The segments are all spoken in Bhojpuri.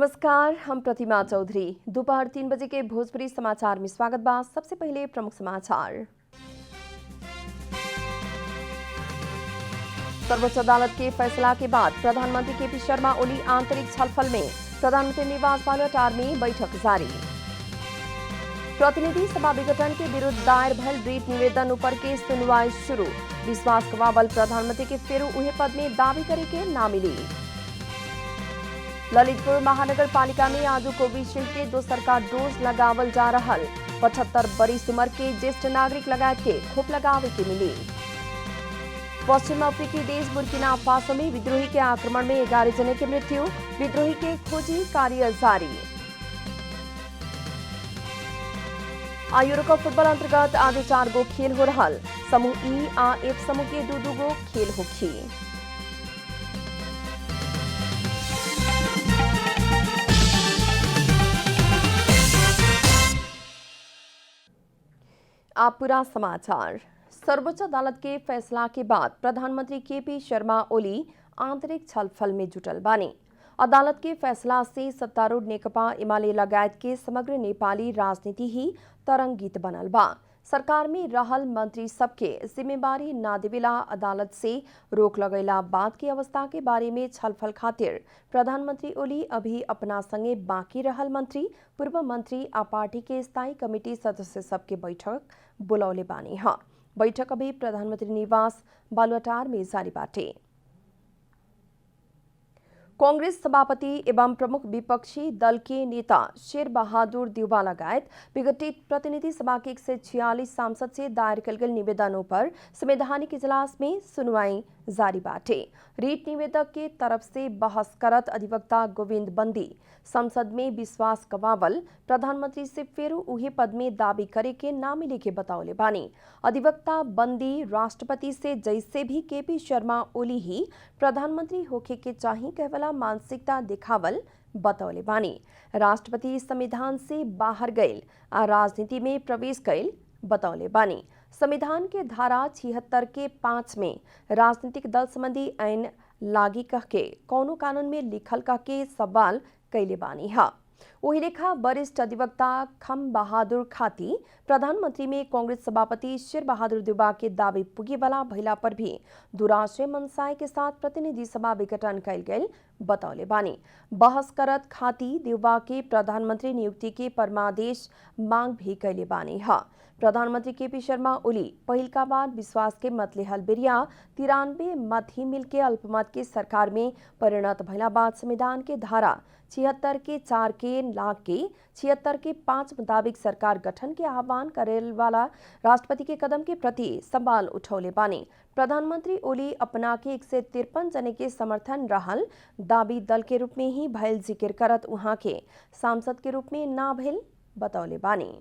नमस्कार, हम प्रतिमा चौधरी। दोपहर 3 बजे के भोजपुरी समाचार में स्वागत बा। सबसे पहले प्रमुख समाचार। सर्वोच्च अदालत के फैसला के बाद प्रधानमंत्री केपी शर्मा ओली आंतरिक छलफल में। प्रधानमंत्री निवास बालुवाटार में बैठक जारी। प्रतिनिधि सभा विघटन के विरुद्ध दायर भयल रिट निवेदन ऊपर के सुनवाई शुरू। विश्वास कवावल प्रधानमंत्री के फेरू उहे पद में दावी करे के ना मिली। ललितपुर महानगर पालिका में आज कोविशील्ड के दोसर का डोज लगावल जा रहा। 75 बरिस उम्र के ज्येष्ठ नागरिक लगाए के खोप लगावे के मिली। पश्चिम अफ्रीकी देश बुर्किना फासो में विद्रोही के आक्रमण में 11 जने की मृत्यु। विद्रोही के खोजी कार्य जारी। यूरो कप फुटबॉल अंतर्गत आज 4 गो खेल हो रहा। समूह ई आ एफ समूह के दो गो खेल होखी। आप पूरा समाचार। सर्वोच्च अदालत के फैसला के बाद प्रधानमंत्री केपी शर्मा ओली आंतरिक छलफल में जुटल बानी। अदालत के फैसला से सत्तारूढ़ नेकपा एमाले लगायत के समग्र नेपाली राजनीति ही तरंगित बनल बा। सरकार में रहल मंत्री सबके जिम्मेवारी ना देवेला अदालत से रोक लगैला बाद की अवस्था के बारे में छलफल खातिर प्रधानमंत्री ओली अभी अपना संगे बाकी रहल मंत्री, पूर्व मंत्री आ पार्टी के स्थायी कमेटी सदस्य सबके बैठक बुलौले बानी है। बैठक अभी प्रधानमंत्री निवास बालुवाटार में जारी बाटे। कांग्रेस सभापति एवं प्रमुख विपक्षी दल के नेता शेर बहादुर देउबा लगायत विघटित प्रतिनिधि सभा के 146 सांसद से दायर कल गए निवेदनों पर संवैधानिक इजलास में सुनवाई जारी बाटे। रीट निवेदक के तरफ से बहस करत अधिवक्ता गोविंद बंदी संसद में विश्वास कवावल प्रधानमंत्री से फेरू उहे पद में दावी करे के ना मिले के बतावले बानी। अधिवक्ता बंदी राष्ट्रपति से जैसे भी केपी शर्मा ओली ही प्रधानमंत्री होके के चाही कहवला मानसिकता दिखावल बतौले बानी। राष्ट्रपति संविधान से बाहर गईल आ राजनीति में प्रवेश कईल बतौले बानी। संविधान के धारा 76 के 5 में राजनीतिक दल संबंधी आईन लागी कह के कौनो कानून में लिखल कह के सवाल कैले बानी है। वही लेखा वरिष्ठ अधिवक्ता खम बहादुर खाती प्रधानमंत्री में कांग्रेस सभापति शेर बहादुर देउबा के दावी पुगे वाला भइला पर भी दुराश्रय मनसाय के साथ प्रतिनिधि सभा विघटन कैल गए बतौले बानी। बहस करत खाती देउबा के प्रधानमंत्री नियुक्ति के परमादेश मांग भी कैले बानी है। प्रधानमंत्री केपी शर्मा ओली पहिलका बार विश्वास के मत लेहल बेरिया 93 मत ही मिल के अल्पमत के सरकार में परिणत भइला बाद संविधान के धारा 76 के 4 के लाख के 76 के 5 मुताबिक सरकार गठन के आह्वान करे वाला राष्ट्रपति के कदम के प्रति सवाल उठौले बानी। प्रधानमंत्री ओली अपना के 153 जने के समर्थन रहल दावी दल के रूप में ही भयल जिक्र करत उहाँ के सांसद के रूप में ना भइल बतौले बानी।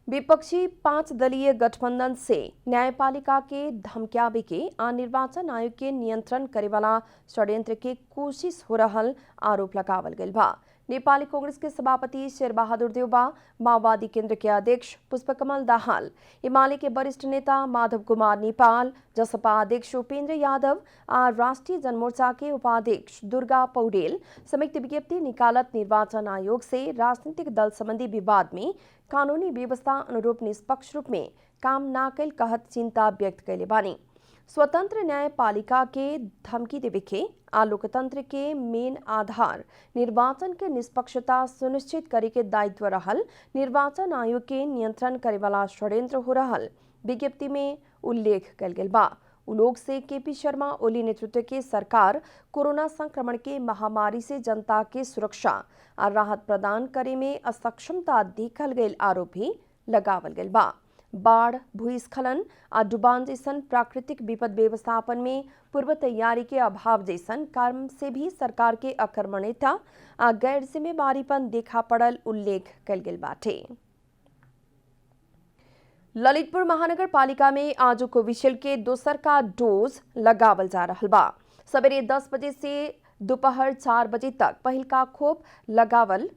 विपक्षी 5 दलीय गठबंधन से न्यायपालिका के धमक्यावे के आ निर्वाचन आयोग के नियंत्रण करे वाला षड्यंत्र के कोशिश हो रहल आरोप लगावल गइल बा। नेपाली कांग्रेस के सभापति शेर बहादुर देउबा, माओवादी केंद्र के अध्यक्ष पुष्पकमल दाहाल, एमाले के वरिष्ठ नेता माधव कुमार नेपाल, जसपा अध्यक्ष उपेंद्र यादव आ राष्ट्रीय जनमोर्चा के उपाध्यक्ष दुर्गा पौडेल संयुक्त विज्ञप्ति निकालत निर्वाचन आयोग से राजनीतिक दल संबंधी विवाद में कानूनी व्यवस्था अनुरूप निष्पक्ष रूप में काम ना कैल कहत चिंता व्यक्त कैले बानी। स्वतंत्र न्यायपालिका के धमकी देवे के आ लोकतंत्र के मेन आधार निर्वाचन के निष्पक्षता सुनिश्चित करे के दायित्व रहल निर्वाचन आयोग के नियंत्रण करे वाला षड्यंत्र हो रहल विज्ञप्ति में उल्लेख कल गेल बा। उ लोग से केपी शर्मा ओली नेतृत्व के सरकार कोरोना संक्रमण के महामारी से जनता के सुरक्षा और राहत प्रदान करे में असक्षमता देखल गयल आरोप भी लगावल गयल बा। बाढ़, भूस्खलन और डुबान जैसन प्राकृतिक विपद व्यवस्थापन में पूर्व तैयारी के अभाव जैसन कारण से भी सरकार के अकर्मण्यता आ गैर जिम्मेवारीपन देखा पड़ल उल्लेख कल गेल बाटे। ललितपुर महानगर पालिका में आज कोविशील्ड के दोसर का डोज लगावल जा रहा बा। सवेरे 10 बजे से दोपहर 4 बजे तक पहिल का खोप लगावल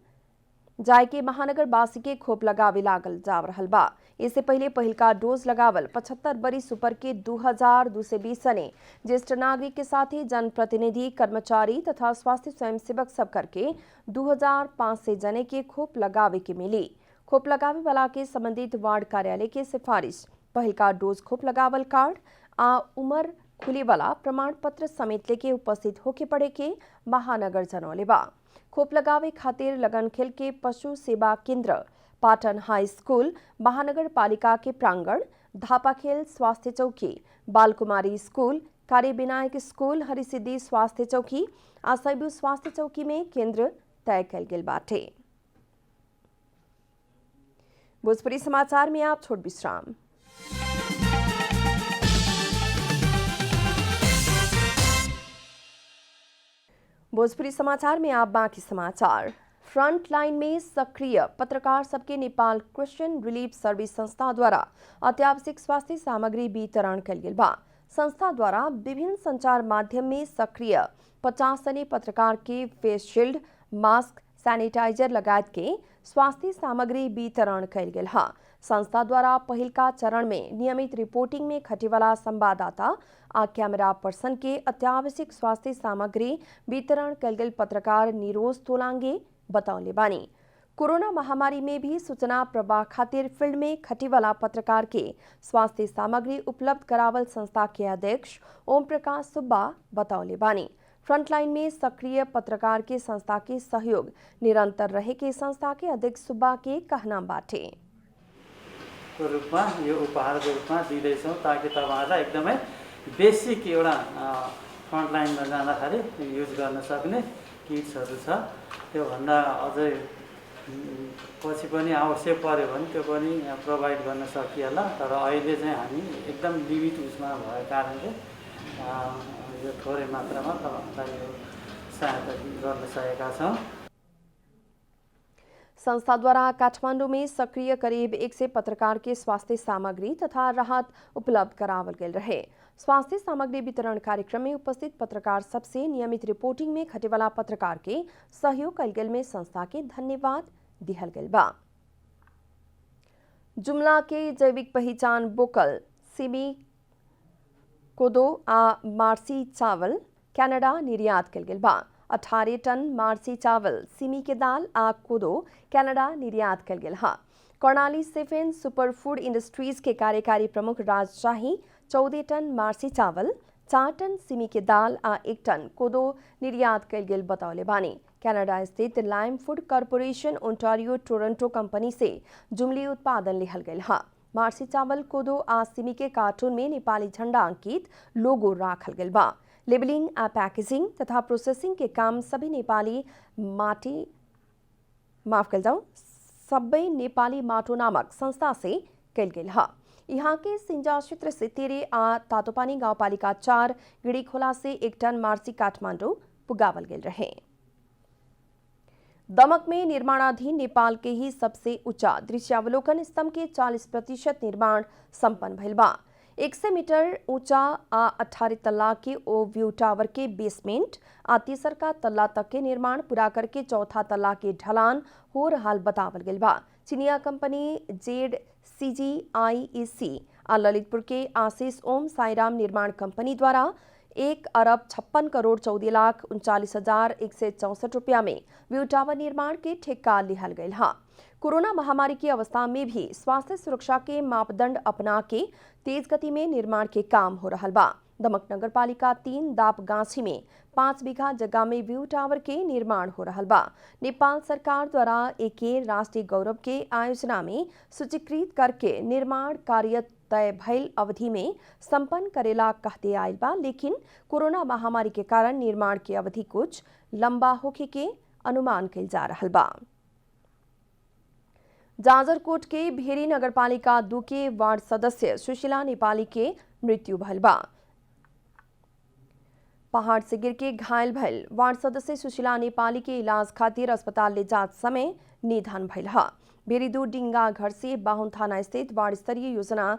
जायके महानगरवासी के खोप लगावे लागल जा रहल बा। इससे पहले पहिलका डोज लगावल 75 बरिस ऊपर के 2220 सने ज्येष्ठ नागरिक के साथ ही जनप्रतिनिधि, कर्मचारी तथा स्वास्थ्य स्वयंसेवक सब करके 2500 जने के खोप लगावे के मिली। खोप लगावे वाला के संबंधित वार्ड कार्यालय के सिफारिश पहिलका डोज खोप लगावल कार्ड आ उमर खुले वाला प्रमाण पत्र समेत लेके उपस्थित होके पड़े के महानगर जनौले बा। खोप लगावे खातिर लगनखेल के पशु सेवा केंद्र, पाटन हाई स्कूल, महानगर पालिका के प्रांगण, धापाखेल स्वास्थ्य चौकी, बालकुमारी स्कूल, कार्य विनायक स्कूल, हरिसिद्धि स्वास्थ्य चौकी आ सैबु स्वास्थ्य चौकी में केंद्र तय कल गेल बाटे। भोजपुरी समाचार में आप छोट विश्राम। भोजपुरी समाचार में आप बाकी समाचार। फ्रंट लाइन में सक्रिय पत्रकार सबके नेपाल क्रिश्चियन रिलीफ सर्विस संस्था द्वारा अत्यावश्यक स्वास्थ्य सामग्री वितरण कल गेल बा। संस्था द्वारा विभिन्न संचार माध्यम में सक्रिय 50 जने पत्रकार के फेस शील्ड, मास्क, सैनिटाइजर लगायत के स्वास्थ्य सामग्री वितरण कल गेल हा। संस्था द्वारा पहिलका चरण में नियमित रिपोर्टिंग में खटेवाला संवाददाता आ कैमरा पर्सन के अत्यावश्यक स्वास्थ्य सामग्री वितरण कल गेल पत्रकार निरोज तोलांगे बतौले बानी। कोरोना महामारी में भी सूचना प्रवाह खातिर फील्ड में खटेवाला पत्रकार के स्वास्थ्य सामग्री उपलब्ध करावल संस्था के अध्यक्ष ओम प्रकाश सुब्बा बतौले बानी। फ्रंटलाइन में सक्रिय पत्रकार के संस्था के सहयोग निरंतर रहे के संस्था के अध्यक्ष सुब्बा के कहना बाटे। रूपमा यो उपहारको रूपमा दिँदैछौँ ताकि तपाईहरुलाई एकदमै बेसिक एउटा फ्रन्टलाइनमा जाँदाखेरि युज गर्न सक्ने किट्सहरू छ। त्यो भन्दा अझै पछि पनि आवश्यक पर्यो भने त्यो पनि प्रोभाइड गर्न सकिएला। तर अहिले चाहिँ हामी एकदम लिमिट उसमा भएको कारणले यो थोरै मात्रामा तपाईहरुलाई यो सहायता गर्न सकेका छौँ। संस्था द्वारा काठमांडू में सक्रिय करीब 100 पत्रकार के स्वास्थ्य सामग्री तथा राहत उपलब्ध करावल गेल रहे। स्वास्थ्य सामग्री वितरण कार्यक्रम में उपस्थित पत्रकार सबसे नियमित रिपोर्टिंग में खटेवाला पत्रकार के सहयोग कल गेल में संस्था के धन्यवाद दिहल गेल बा। जुमला के जैविक पहचान बोकल सिमी, कोदो आ मार्सी चावल कनाडा निर्यात कल गेल बा। 18 टन मार्सी चावल, सिमी के दाल आ कोदो कनाडा निर्यात कल गेल हा। Karnali seven super food industries के कार्यकारी प्रमुख राज शाही 14 टन मार्सी चावल, 4 टन सिमी के दाल आ 1 टन कोदो निर्यात कल गेल बतौले बानी। कनाडा स्थित lime food corporation Ontario Toronto company से जुमली उत्पादन लिहल गेल हा। मार्सी चावल, कोदो आ सिमी के कार्टून में नेपाली झंडा अंकित लोगो राखल गेल बा। लेबलिंग आ पैकेजिंग तथा प्रोसेसिंग के काम सभी नेपाली माटो नामक संस्था से कल गेल हा। यहाँ के सिंजा क्षेत्र से 13 आ तातोपानी गाउँपालिका 4 गिडीखोला से 1 टन मार्सी काठमांडू पुगावल गेल रहे। दमक में निर्माणाधीन नेपाल के ही सबसे ऊंचा दृश्यावलोकन स्तंभ के 40% निर्माण संपन्न भइल बा। 100 मीटर ऊंचा आ 18 तल्ला के ओ व्यू टावर के बेसमेंट आ तीसरका तल्ला तक के निर्माण पूरा करके चौथा तल्ला के ढलान हो रहा बतावल गेल बा। चीनिया कंपनी ZCGIEC आ ललितपुर के आशीष ओम साईराम निर्माण कंपनी द्वारा 1,56,39,39,164 रुपया में व्यू टावर निर्माण के ठेका लिहल गयल हा। कोरोना महामारी की अवस्था में भी स्वास्थ्य सुरक्षा के मापदंड अपना के तेज गति में निर्माण के काम हो रहा बा। दमक नगर पालिका 3 दापगाछी में 5 बीघा जगह में व्यू टावर के निर्माण हो रहा बा। नेपाल सरकार द्वारा एक राष्ट्रीय गौरव के आयोजना में सूचीकृत करके निर्माण कार्य तय भइल अवधि में संपन्न करेला कहते आयल बा, लेकिन कोरोना महामारी के कारण निर्माण की अवधि कुछ लंबा होके के अनुमान कइल जा रहा बा। जाजरकोट के भेरी नगरपालिका 2 के वार्ड सदस्य सुशीला नेपाली के मृत्यु भइल बा। पहाड़ से गिर के घायल भइल वार्ड सदस्य सुशीला नेपाली के इलाज खातिर अस्पताल ले जात समय निधन भइल हा। भेरी 2 डिंगा घर से बाहुन थाना स्थित वार्ड स्तरीय योजना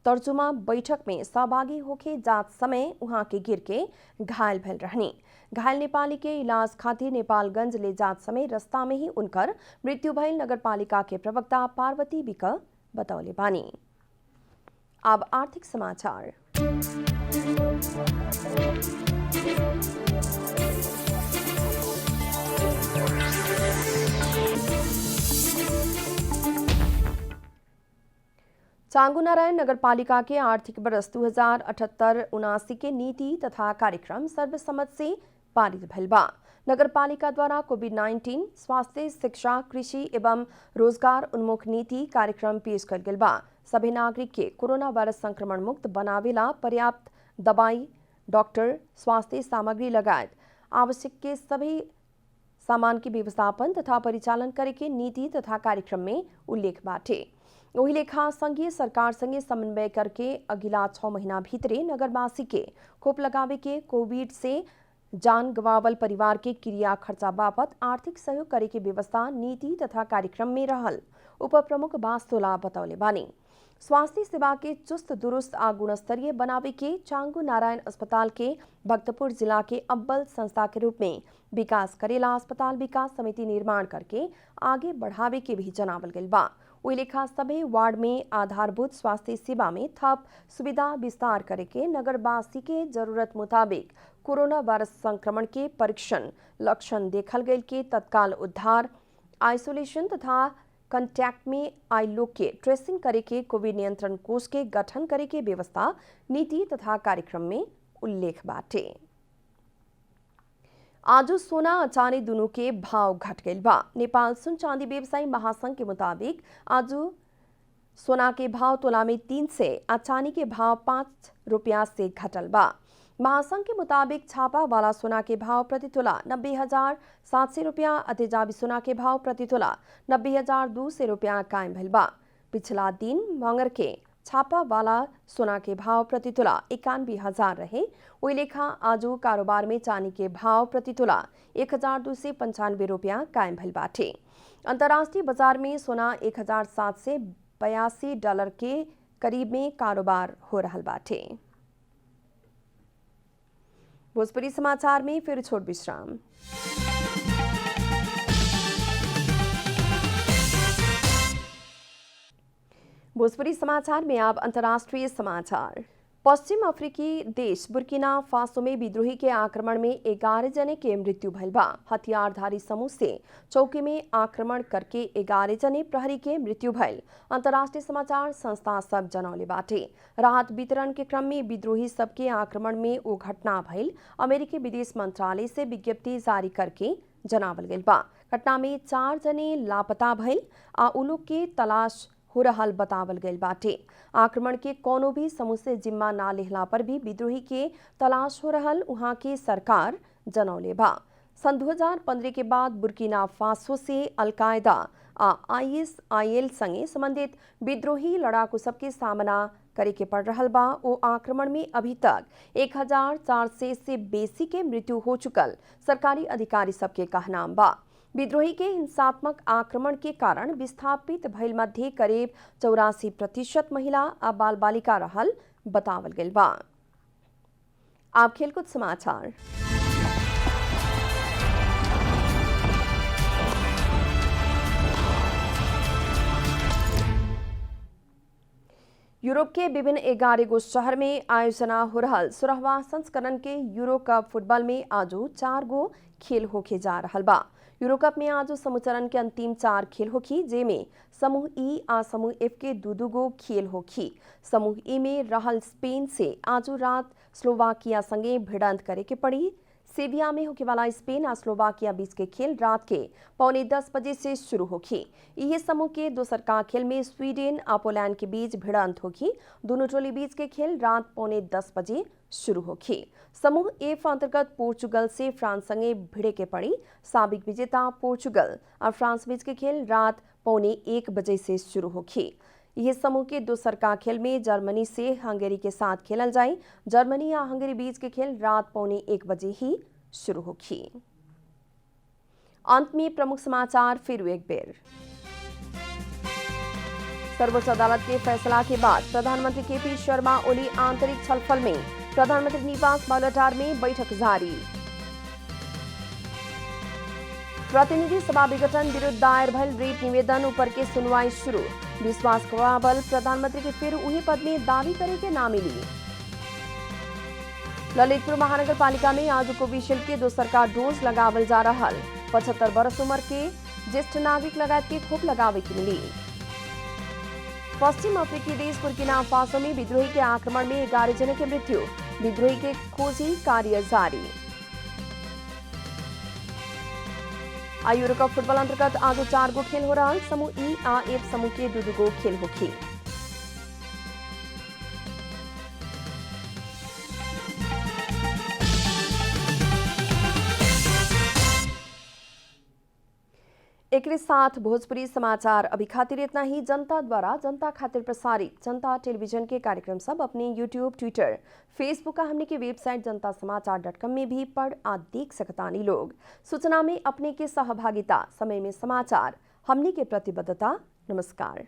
तर्जुमा बैठक में सहभागी होके जात समय उहाँ के गिर के घायल भेल रहनी। घायल नेपाली के इलाज खातिर नेपालगंज ले जात समय रास्ता में ही उनकर मृत्यु भइल नगरपालिका के प्रवक्ता पार्वती बिक बतौले बानी। अब आर्थिक समाचार। चांगुनारायण नगरपालिका के आर्थिक वर्ष 2078-79 के नीति तथा कार्यक्रम सर्वसम्मत से पारित भइल बा। नगरपालिका द्वारा कोविड-19, स्वास्थ्य, शिक्षा, कृषि एवं रोजगार उन्मुख नीति कार्यक्रम पेश कल गेल बा। सभी नागरिक के कोरोना वायरस संक्रमण मुक्त बनावेला पर्याप्त दवाई, डॉक्टर, स्वास्थ्य सामग्री लगायत आवश्यक के सभी सामान के व्यवस्थापन तथा परिचालन करे के नीति तथा कार्यक्रम में उल्लेख बाटे। वही लेखा संघीय सरकार संगे समन्वय करके अगिला 6 महीना भीतरे नगरवासी के खोप लगावे के कोविड से जान गवावल परिवार के क्रिया खर्चा बापत आर्थिक सहयोग करे के व्यवस्था नीति तथा कार्यक्रम में रहल उप प्रमुख बास्तोला बतौले बानी। स्वास्थ्य सेवा के चुस्त दुरुस्त आ गुणस्तरीय बनावे के चांगु नारायण अस्पताल के भक्तपुर जिला के अव्वल संस्था के रूप में विकास करेला अस्पताल विकास समिति निर्माण करके आगे बढ़ावे के भी जनावल गइल बा। वही लेखा सभी वार्ड में आधारभूत स्वास्थ्य सेवा में थप सुविधा विस्तार करे के नगरवासी के जरूरत मुताबिक कोरोना वायरस संक्रमण के परीक्षण लक्षण देखल गए के तत्काल उद्धार, आइसोलेशन तथा कंटैक्ट में आए लोग के ट्रेसिंग करे के कोविड नियंत्रण कोष के गठन करे के व्यवस्था नीति तथा कार्यक्रम में उल्लेख बाटे। आज सोना और चांदी दोनों के भाव घट गइल बा। नेपाल सुन चांदी व्यवसायी महासंघ के मुताबिक आज सोना के भाव तोला में 3 से और चांदी के भाव 5 रुपया से घटल बा। महासंघ के मुताबिक छापा वाला सोना के भाव प्रति तोला 90,700 रुपया, अतेजाबी सोना के भाव प्रति तोला 90,200 रुपया कायम भेल बा। पिछला दिन मंगर के छापा वाला सोना के भाव प्रति तोला 91,000 रहे। वही लेखा आजू कारोबार में चांदी के भाव प्रति तोला 1,295 रुपया कायम भेल बाटे। अंतर्राष्ट्रीय बाजार में सोना 1,782 डॉलर के करीब में कारोबार हो रहल बाटे। भोजपुरी समाचार में फिर छोट विश्राम। भोजपुरी समाचार में अब अंतर्राष्ट्रीय समाचार। पश्चिम अफ्रीकी देश बुर्किना फासो में विद्रोही के आक्रमण में 11 जने के मृत्यु भइल बा। हथियारधारी समूह से चौकी में आक्रमण करके 11 जने प्रहरी के मृत्यु भइल अंतर्राष्ट्रीय समाचार संस्था सब जनौले बाटे। राहत वितरण के क्रम में विद्रोही सबके आक्रमण में वो घटना भइल अमेरिकी विदेश मंत्रालय से विज्ञप्ति जारी करके जनावल गइल बा। घटना में 4 जने लापता भइल आ उलोग के तलाश हो रहल बतावल गइल बाटे। आक्रमण के कोनो भी समूह से जिम्मा ना लेहला पर भी विद्रोही के तलाश हो रहल उहाँ के सरकार जनौले बा। सन 2015 के बाद बुर्किना फासो से अलकायदा आ ISIL संगे संबंधित विद्रोही लड़ाकू सबके सामना करे के पड़ रहल बा। ओ आक्रमण में अभी तक 1,400 से बेसी के मृत्यु हो चुकल सरकारी अधिकारी सबके कहनाम बा। विद्रोही के हिंसात्मक आक्रमण के कारण विस्थापित भइल मध्य करीब 84% महिला आ बाल बालिका रहल बतावल गइल बा। आप खेलकूद समाचार। यूरोप के विभिन्न 11 गो शहर में आयोजना हो रहल 16वां संस्करण के यूरो कप फुटबॉल में आजू 4 गो खेल होके जा रहल बा। यूरो कप में आज समूचरण के अंतिम 4 खेल होखी, जेमे समूह ई आ समूह एफ के 2-2 गो खेल होखी। समूह ई में रहल स्पेन से आज रात स्लोवाकिया संगे भिड़ंत करे के पड़ी। सेविया में होके वाला स्पेन और स्लोवाकिया बीच के खेल रात के 9:45 बजे से शुरू होगी। यह समूह के दोसर का खेल में स्वीडन और पोलैंड के बीच भिड़ंत होगी। दोनों टोली बीच के खेल रात 9:10 बजे शुरू होगी। समूह एफ अंतर्गत पोर्चुगल से फ्रांस संगे भिड़े के पड़ी। साबिक विजेता पोर्चुगल और फ्रांस बीच के खेल रात 1:15 बजे से शुरू होगी। यह समूह के दोसर का खेल में जर्मनी से हंगेरी के साथ खेलल जाए। जर्मनी या हंगेरी बीच के खेल रात 1:15 बजे ही शुरू होगी। अंत में प्रमुख समाचार फिर एक बेर। सर्वोच्च अदालत के फैसला के बाद प्रधानमंत्री केपी शर्मा ओली आंतरिक छलफल में, प्रधानमंत्री निवास बालुवाटार में बैठक जारी। प्रतिनिधि सभा विघटन विरुद्ध दायर भयल रिट निवेदन ऊपर के सुनवाई शुरू। विश्वास करावल प्रधानमंत्री के फिर उही पद में दावी करे के ना मिली। ललितपुर महानगर पालिका में आज कोविशील्ड के दोसरका डोज लगावल जा रहा। 75 वर्ष उम्र के ज्येष्ठ नागरिक लगायत के खोप लगावे की मिली। पश्चिम अफ्रीकी देश बुर्किना फासो में विद्रोही के आक्रमण में 11 जन की मृत्यु। विद्रोही के खोजी कार्य जारी। यूरो कप फुटबॉल अंतर्गत आज 4 गो खेल हो रहा। समूह ई आ एफ समूह के 2 गो खेल होखी। एक साथ भोजपुरी समाचार अभी खातिर इतना ही। जनता द्वारा जनता खातिर प्रसारित जनता टेलीविजन के कार्यक्रम सब अपने यूट्यूब, ट्विटर, फेसबुक का हमने की वेबसाइट जनतासमाचार.com में भी पढ़ आ देख सकतानी लोग। सूचना में अपने के सहभागिता, समय में समाचार, हमने के प्रतिबद्धता। नमस्कार।